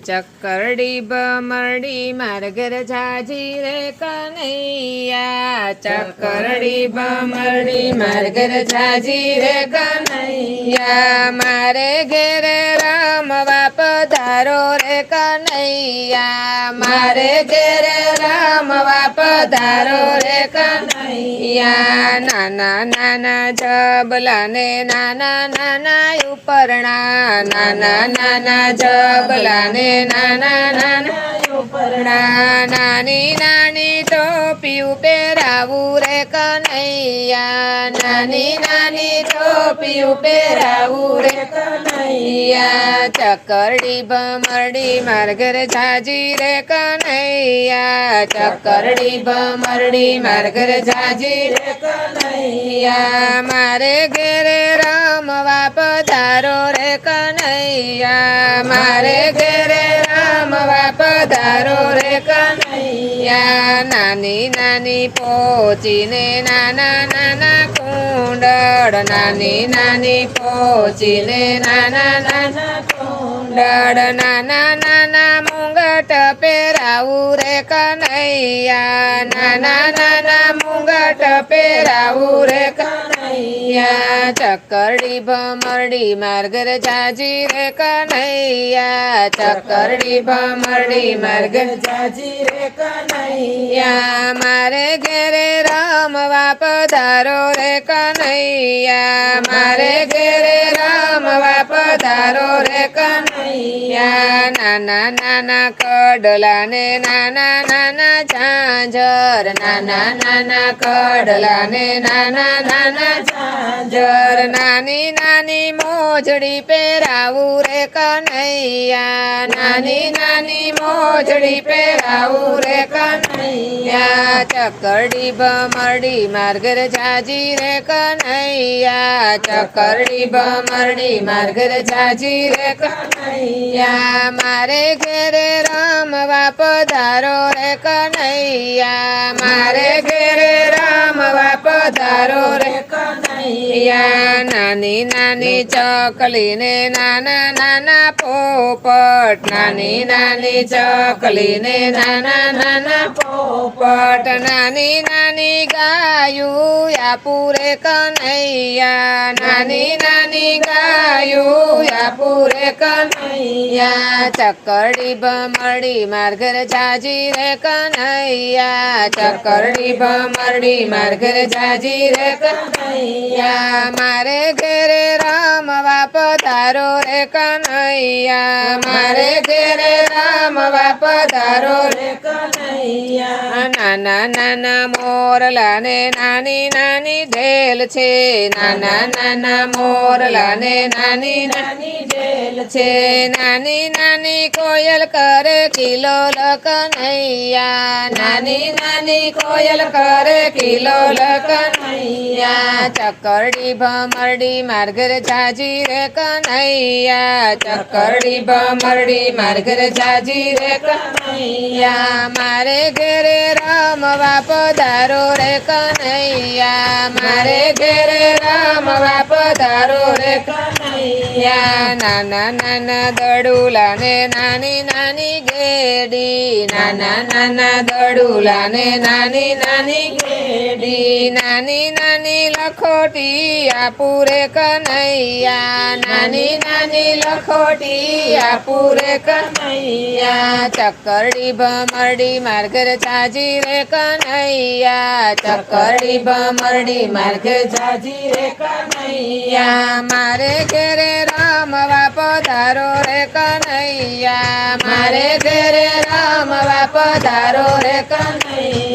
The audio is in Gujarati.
ચક્કરડી ભમરડી માર ઘર જાજી રે કનૈયા, ચક્કરડી ભમરડી માર ઘર જાજી રે કનૈયા, મારે ઘેરે રમવા પધારો રે કનૈયા, મારે ઘેરે રમવા પધારો રે કનૈયા, નાના નાના જબલા ને નાના નાના ઉપરણા, નાના નાના જબલા ને નાના નાના ઉપરણા, નાની નાની ટોપી પહેરાવું રે કનૈયા, નાની નાની ટોપી પહેરાવું રે કનૈયા, ચક્કરડી ભમરડી માર ઘર જાજી રે કનૈયા, ચક્કરડી ભમરડી માર ઘર જાજી રે કનૈયા, મારે ઘેરે રમવા પધારો રે કનૈયા, મારે ઘેરે રમવા પધારો રે કનૈયા, નાની નાની પોચીને નાના નાના કુંડળ, નાની નાની પોચીને નાના નાના કુંડળ, નાના નાના મુંગટ પહેરાવું રે કનૈયા, નાના નાના મુંગટ પહેરાવું રે કનૈયા, ચક્કરડી ભમરડી માર ઘર જાજી રે કનૈયા, ચક્કરડી ભમરડી માર ઘર જાજી રે કનૈયા, મારે ઘેરે રમવા પધારો રે કનૈયા, મારે ઘેરે રમવા પધારો રે કનૈયા, નાના નાના કડલા ને નાના નાના ઝાંઝર, નાના નાના કડલા ને નાના નાના ઝાંઝર, નાની નાની મોજડી પહેરાવું રે કનૈયા, નાની નાની મોજડી પહેરાવું રે કનૈયા, ચક્કરડી ભમરડી માર ઘર જાજી રે કનૈયા, ચક્કરડી ભમરડી માર ઘર જાજી રે કનૈયા, મારે ઘેરે રમવા પધારો રે કનૈયા, મારે ઘેરે રમવા પધારો રે કનૈયા, નાની નાની ચકલી ને નાના નાના પોપટ, નાની નાની ચકલી ને નાના નાના પોપટ, નાની નાની ગાયું આપું રે કનૈયા, નાની નાની ગાયું આપું રે કનૈયા, ચક્કરડી ભમરડી માર ઘર જાજી રે કનૈયા, ચક્કરડી ભમરડી માર ઘર જાજી રે કનૈયા, મારે ઘેરે રમવા પધારો રે કનૈયા, મારે ઘેરે રમવા પધારો રે કનૈયા, નાના નાના મોરલા ને નાની નાની ઢેલ છે, નાના નાના મોરલા ને નાની નાની ઢેલ છે, નાની નાની કોયલ કરે કિલોલ કનૈયા, નાની નાની કોયલ કરે કિલોલ કનૈયા, ચક્કરડી ભમરડી માર ઘર જાજી રે કનૈયા, ચક્કરડી ભમરડી માર ઘર જાજી રે કનૈયા, મારે ઘેરે રમવા પધારો રે કનૈયા, મારે ઘેરે રમવા પધારો રે કનૈયા, નાના નાના દડુલા ને નાની નાની ગેડી, નાના નાના દડુલા ને નાની નાની ગેડી, નાની નાની લખોટી આપું રે કનૈયા, નાની નાની લખોટી આપું રે કનૈયા, ચક્કરડી ભમરડી માર ઘર જાજી રે કનૈયા, ચક્કરડી ભમરડી માર ઘર જાજી રે કનૈયા, મારે ઘેરે રમવા પધારો રે કનૈયા, મારે ઘેરે રમવા પધારો રે કનૈયા.